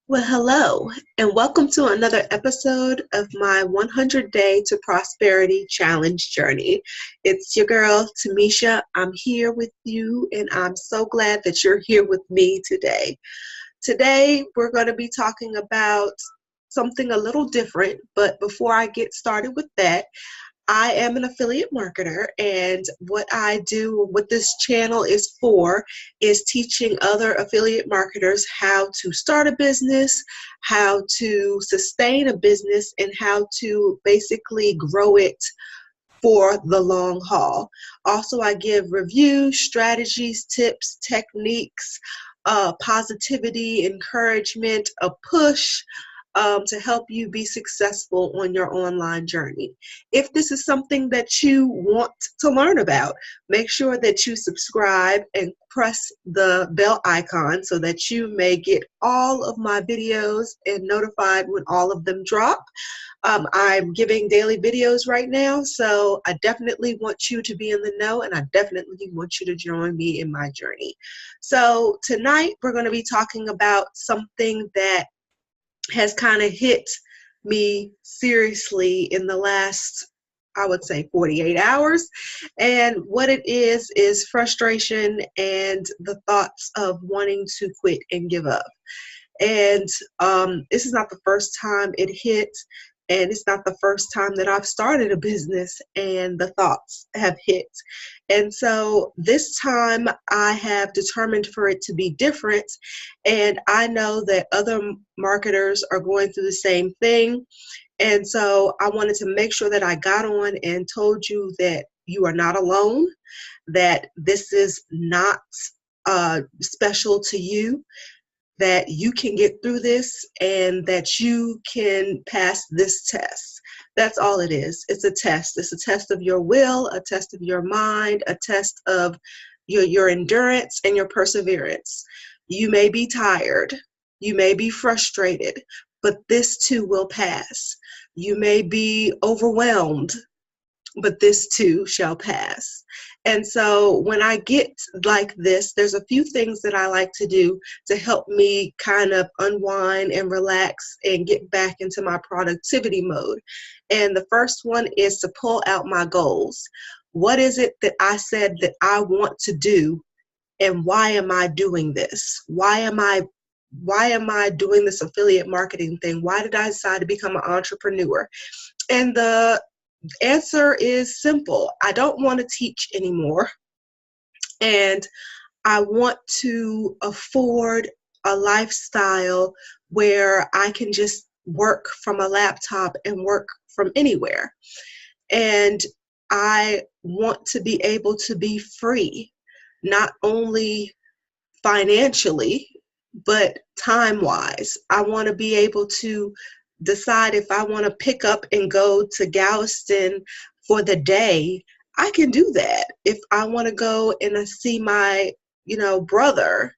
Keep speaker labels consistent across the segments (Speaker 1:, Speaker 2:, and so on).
Speaker 1: Well, hello, and welcome to another episode of my 100 Day to Prosperity Challenge journey. It's your girl, Tamisha. I'm here with you, and I'm so glad that you're here with me today. Today, we're going to be talking about something a little different, but before I get started with that, I am an affiliate marketer, and what I do, what this channel is for, is teaching other affiliate marketers how to start a business, how to sustain a business, and how to basically grow it for the long haul. Also, I give reviews, strategies, tips, techniques, positivity, encouragement, a push, to help you be successful on your online journey. If this is something that you want to learn about, make sure that you subscribe and press the bell icon so that you may get all of my videos and notified when all of them drop. I'm giving daily videos right now, so I definitely want you to be in the know, and I definitely want you to join me in my journey. So tonight we're going to be talking about something that has kind of hit me seriously in the last, I would say, 48 hours. And what it is frustration and the thoughts of wanting to quit and give up. And this is not the first time it hit, and it's not the first time that I've started a business and the thoughts have hit. And so this time I have determined for it to be different, and I know that other marketers are going through the same thing. And so I wanted to make sure that I got on and told you that you are not alone, that this is not special to you, that you can get through this and that you can pass this test. That's all it is. It's a test. It's a test of your will, a test of your mind, a test of your endurance and your perseverance. You may be tired. You may be frustrated, but this too will pass. You may be overwhelmed, but this too shall pass. And so when I get like this, there's a few things that I like to do to help me kind of unwind and relax and get back into my productivity mode. And the first one is to pull out my goals. What is it that I said that I want to do, and why am I doing this? Why am I doing this affiliate marketing thing? Why did I decide to become an entrepreneur? And the answer is simple. I don't want to teach anymore, and I want to afford a lifestyle where I can just work from a laptop and work from anywhere. And I want to be able to be free, not only financially, but time-wise. I want to be able to decide if I want to pick up and go to Galveston for the day. I can do that. If I want to go and see my, brother,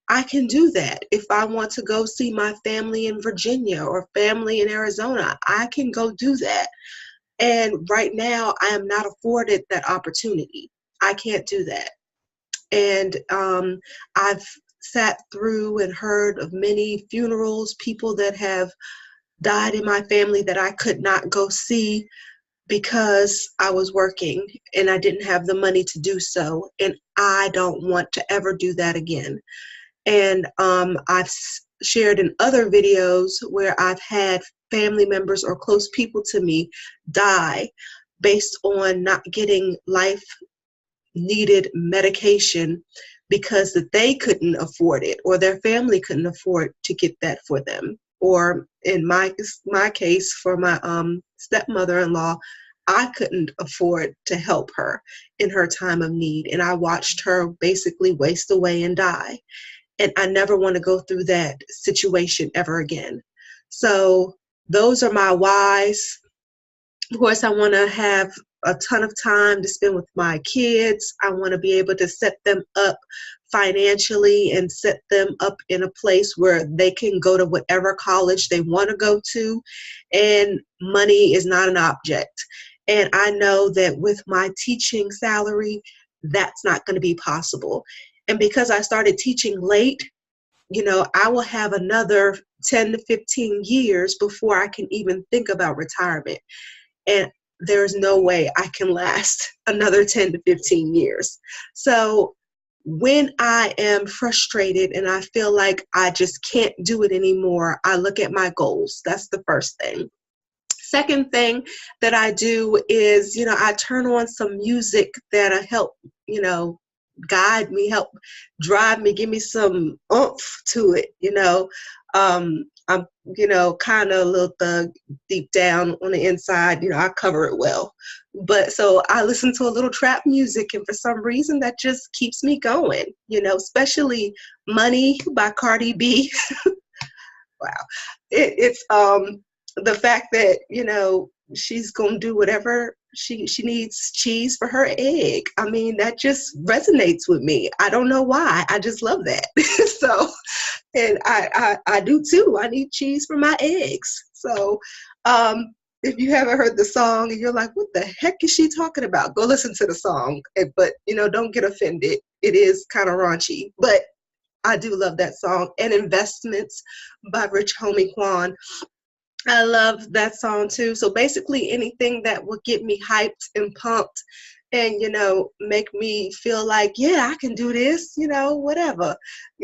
Speaker 1: I can do that. If I want to go see my family in Virginia or family in Arizona, I can go do that. And right now, I am not afforded that opportunity. I can't do that. And I've sat through and heard of many funerals, people that have died in my family that I could not go see because I was working and I didn't have the money to do so. And I don't want to ever do that again. And I've shared in other videos where I've had family members or close people to me die based on not getting life needed medication because that they couldn't afford it, or their family couldn't afford to get that for them. Or in my case, for my stepmother-in-law, I couldn't afford to help her in her time of need, and I watched her basically waste away and die. And I never want to go through that situation ever again. So those are my whys. Of course, I want to have a ton of time to spend with my kids. I want to be able to set them up financially and set them up in a place where they can go to whatever college they want to go to. And money is not an object. And I know that with my teaching salary, that's not going to be possible. And because I started teaching late, I will have another 10 to 15 years before I can even think about retirement. And there's no way I can last another 10 to 15 years. So when I am frustrated and I feel like I just can't do it anymore, I look at my goals. That's the first thing. Second thing that I do is, I turn on some music that'll help, guide me, help drive me, give me some oomph to it, I'm, kind of a little thug deep down on the inside, I cover it well. But so I listen to a little trap music, and for some reason that just keeps me going, especially Money by Cardi B. Wow. It's the fact that, she's gonna do whatever she needs cheese for her egg. I mean, that just resonates with me. I don't know why. I just love that. So, and I do too. I need cheese for my eggs. So if you haven't heard the song and you're like, what the heck is she talking about? Go listen to the song. But don't get offended. It is kind of raunchy, but I do love that song. And Investments by Rich Homie Quan. I love that song too. So basically anything that will get me hyped and pumped and, make me feel like, yeah, I can do this, whatever.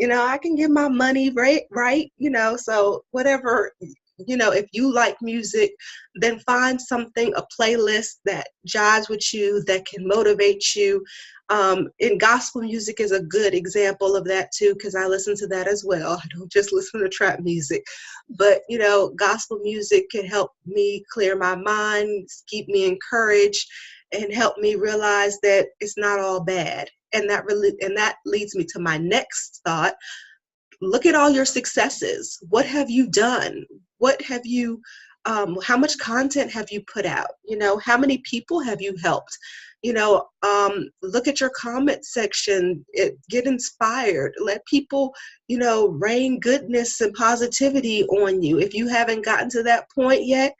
Speaker 1: I can get my money right, so whatever. If you like music, then find something, a playlist that jives with you, that can motivate you. And gospel music is a good example of that too, because I listen to that as well. I don't just listen to trap music, but gospel music can help me clear my mind, keep me encouraged, and help me realize that it's not all bad. And that leads me to my next thought. Look at all your successes. What have you done? What have you, how much content have you put out? How many people have you helped? Look at your comment section, get inspired, let people, rain goodness and positivity on you. If you haven't gotten to that point yet,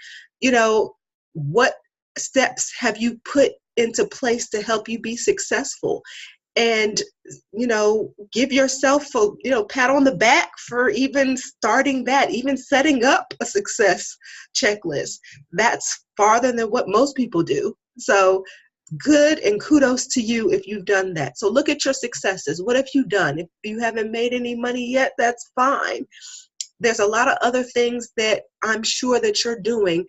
Speaker 1: what steps have you put into place to help you be successful? And give yourself a pat on the back for even starting that, even setting up a success checklist. That's farther than what most people do. So good, and kudos to you if you've done that. So look at your successes. What have you done? If you haven't made any money yet, that's fine. There's a lot of other things that I'm sure that you're doing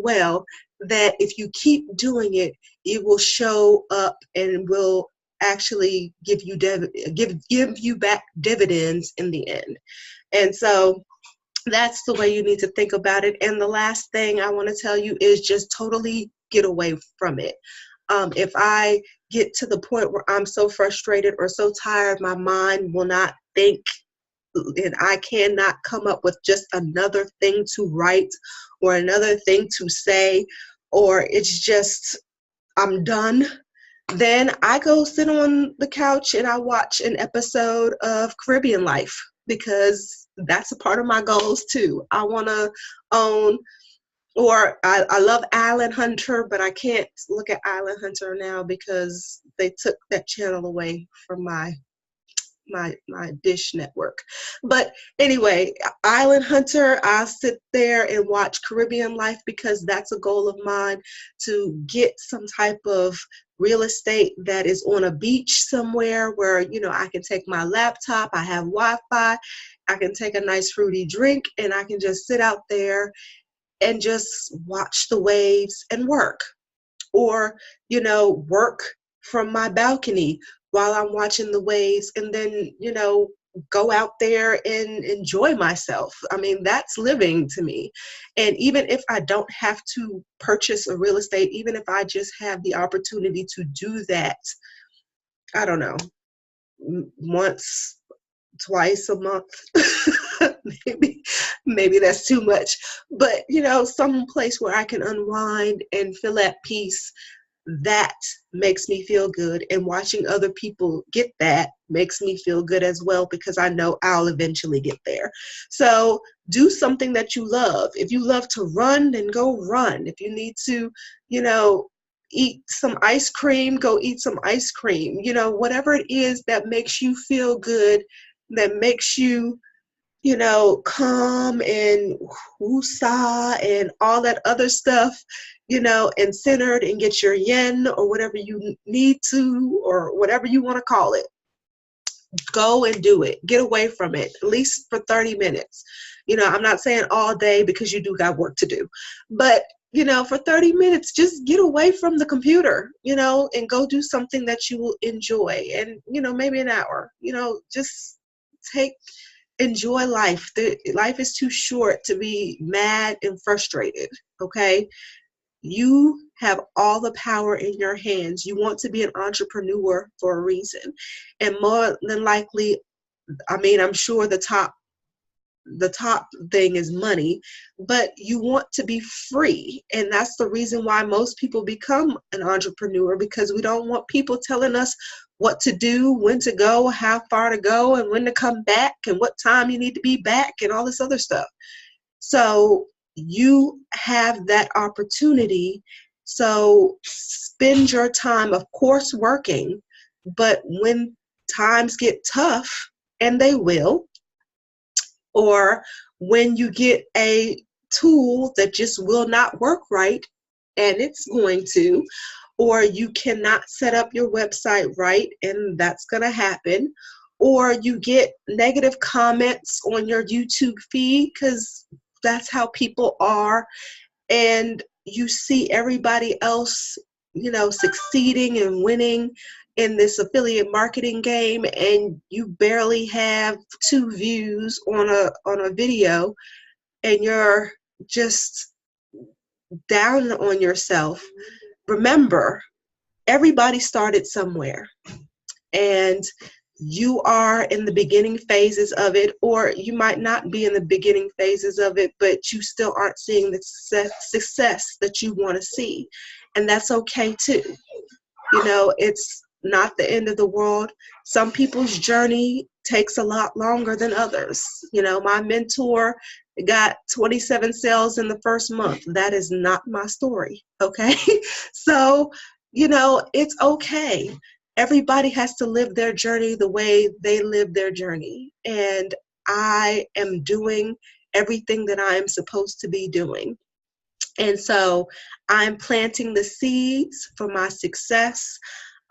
Speaker 1: well, that if you keep doing it, it will show up and will actually give you back dividends in the end. And so that's the way you need to think about it. And the last thing I want to tell you is just totally get away from it. If I get to the point where I'm so frustrated or so tired, my mind will not think, and I cannot come up with just another thing to write or another thing to say, or it's just, I'm done. Then I go sit on the couch and I watch an episode of Caribbean Life, because that's a part of my goals too. I want to own, or I love Island Hunter, but I can't look at Island Hunter now because they took that channel away from my Dish network. But anyway, Island Hunter, I'll sit there and watch Caribbean Life, because that's a goal of mine, to get some type of real estate that is on a beach somewhere where, I can take my laptop, I have Wi-Fi, I can take a nice fruity drink, and I can just sit out there and just watch the waves and work. Or, work from my balcony while I'm watching the waves, and then, go out there and enjoy myself. I mean, that's living to me. And even if I don't have to purchase a real estate, even if I just have the opportunity to do that, I don't know, once, twice a month, maybe that's too much, but some place where I can unwind and feel at peace, that makes me feel good. And watching other people get that makes me feel good as well, because I know I'll eventually get there. So do something that you love. If you love to run, then go run. If you need to, eat some ice cream, go eat some ice cream. Whatever it is that makes you feel good, that makes you, calm and woosah and all that other stuff, and centered, and get your yen or whatever you need to, or whatever you want to call it. Go and do it. Get away from it, at least for 30 minutes. I'm not saying all day, because you do got work to do, but for 30 minutes, just get away from the computer, and go do something that you will enjoy. And, maybe an hour, just enjoy life. Life is too short to be mad and frustrated. Okay. You have all the power in your hands. You want to be an entrepreneur for a reason. And more than likely, I'm sure the top thing is money, but you want to be free. And that's the reason why most people become an entrepreneur, because we don't want people telling us what to do, when to go, how far to go, and when to come back, and what time you need to be back, and all this other stuff. So you have that opportunity. So spend your time, of course, working, but when times get tough, and they will, or when you get a tool that just will not work right, and it's going to, or you cannot set up your website right, and that's going to happen, or you get negative comments on your YouTube feed, because that's how people are, and you see everybody else, succeeding and winning in this affiliate marketing game, and you barely have 2 views on a video, and you're just down on yourself. Remember, everybody started somewhere, and you are in the beginning phases of it, or you might not be in the beginning phases of it, but you still aren't seeing the success that you want to see. And that's okay too. It's not the end of the world. Some people's journey takes a lot longer than others. My mentor got 27 sales in the first month. That is not my story. Okay. So, it's okay. Everybody has to live their journey the way they live their journey. And I am doing everything that I am supposed to be doing. And so I'm planting the seeds for my success.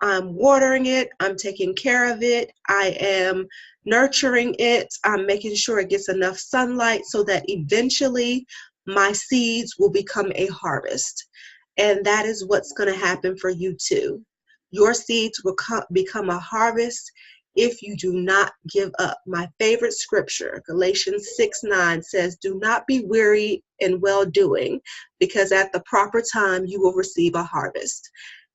Speaker 1: I'm watering it. I'm taking care of it. I am nurturing it. I'm making sure it gets enough sunlight so that eventually my seeds will become a harvest. And that is what's going to happen for you too. Your seeds will become a harvest if you do not give up. My favorite scripture, Galatians 6:9, says, "Do not be weary in well-doing, because at the proper time you will receive a harvest."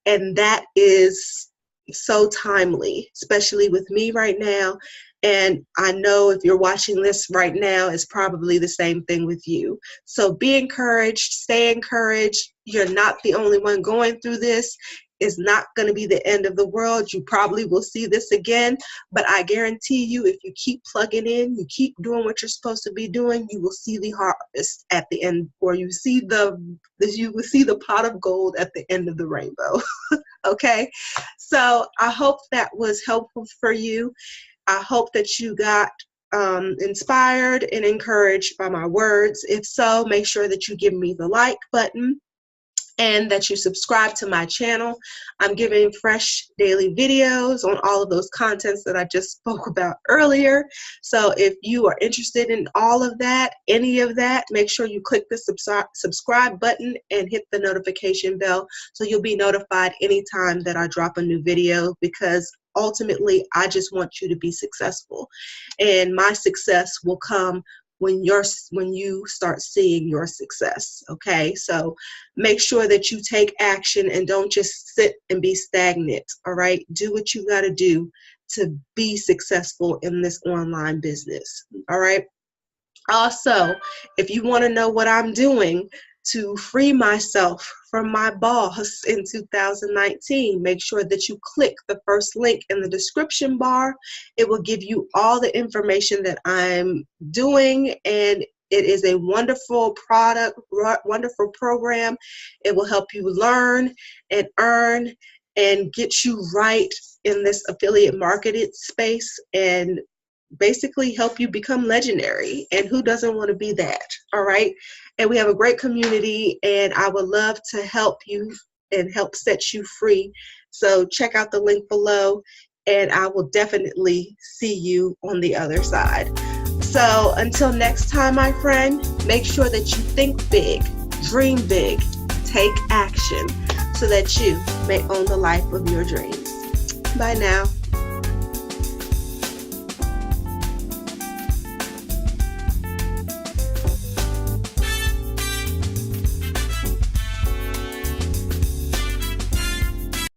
Speaker 1: And that is so timely, especially with me right now. And I know if you're watching this right now, it's probably the same thing with you. So be encouraged, stay encouraged. You're not the only one going through this. It's not going to be the end of the world. You probably will see this again, but I guarantee you, if you keep plugging in, you keep doing what you're supposed to be doing, you will see the harvest at the end, or you will see the pot of gold at the end of the rainbow. Okay, so I hope that was helpful for you. I hope that you got inspired and encouraged by my words. If so, make sure that you give me the like button and that you subscribe to my channel. I'm giving fresh daily videos on all of those contents that I just spoke about earlier. So if you are interested in all of that, any of that, make sure you click the subscribe button and hit the notification bell so you'll be notified anytime that I drop a new video, because ultimately I just want you to be successful. And my success will come when you start seeing your success. Okay, so make sure that you take action and don't just sit and be stagnant. All right, do what you got to do to be successful in this online business. All right, also, if you want to know what I'm doing to free myself from my boss in 2019, make sure that you click the first link in the description bar. It will give you all the information that I'm doing, and it is a wonderful product, wonderful program. It will help you learn and earn and get you right in this affiliate marketing space, and basically help you become legendary. And who doesn't want to be that? All right. And we have a great community, and I would love to help you and help set you free. So check out the link below, and I will definitely see you on the other side. So until next time, my friend, make sure that you think big, dream big, take action so that you may own the life of your dreams. Bye now.